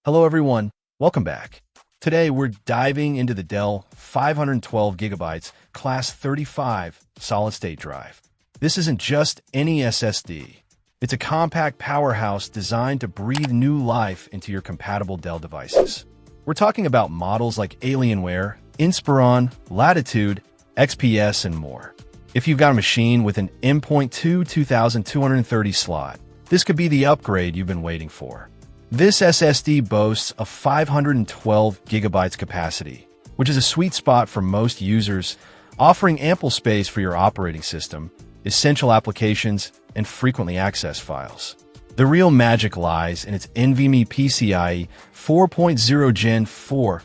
Hello everyone, welcome back. Today we're diving into the Dell 512GB Class 35 solid-state drive. This isn't just any SSD. It's a compact powerhouse designed to breathe new life into your compatible Dell devices. We're talking about models like Alienware, Inspiron, Latitude, XPS, and more. If you've got a machine with an M.2 2230 slot, this could be the upgrade you've been waiting for. This SSD boasts a 512 gigabytes capacity, which is a sweet spot for most users, offering ample space for your operating system, essential applications, and frequently accessed files. The real magic lies in its NVMe PCIe 4.0 Gen 4x4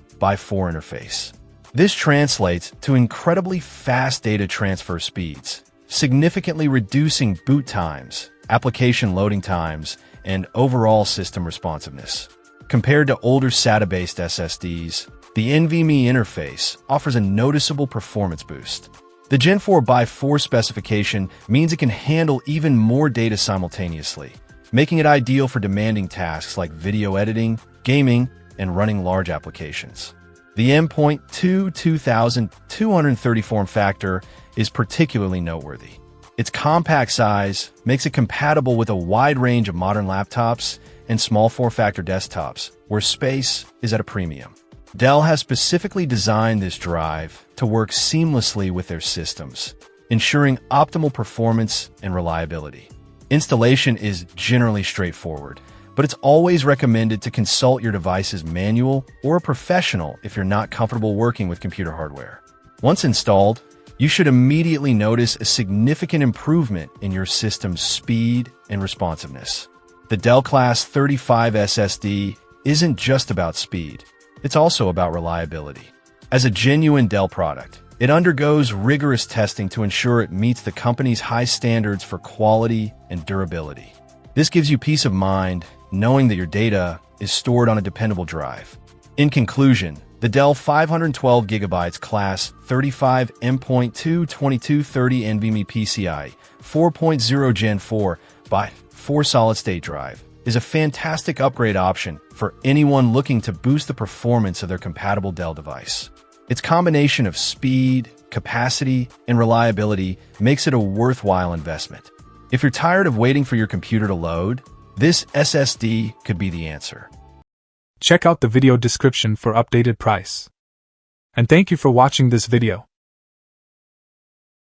interface. This translates to incredibly fast data transfer speeds, significantly reducing boot times, application loading times, and overall system responsiveness. Compared to older SATA-based SSDs, the NVMe interface offers a noticeable performance boost. The Gen 4x4 specification means it can handle even more data simultaneously, making it ideal for demanding tasks like video editing, gaming, and running large applications. The M.2 2230 form factor is particularly noteworthy. Its compact size makes it compatible with a wide range of modern laptops and small form-factor desktops, where space is at a premium. Dell has specifically designed this drive to work seamlessly with their systems, ensuring optimal performance and reliability. Installation is generally straightforward, but it's always recommended to consult your device's manual or a professional if you're not comfortable working with computer hardware. Once installed, you should immediately notice a significant improvement in your system's speed and responsiveness. The Dell Class 35 SSD isn't just about speed, it's also about reliability. As a genuine Dell product, it undergoes rigorous testing to ensure it meets the company's high standards for quality and durability. This gives you peace of mind knowing that your data is stored on a dependable drive. In conclusion, the Dell 512GB Class 35 M.2 2230 NVMe PCIe 4.0 Gen 4x4 solid-state drive is a fantastic upgrade option for anyone looking to boost the performance of their compatible Dell device. Its combination of speed, capacity, and reliability makes it a worthwhile investment. If you're tired of waiting for your computer to load, this SSD could be the answer. Check out the video description for updated price. And thank you for watching this video.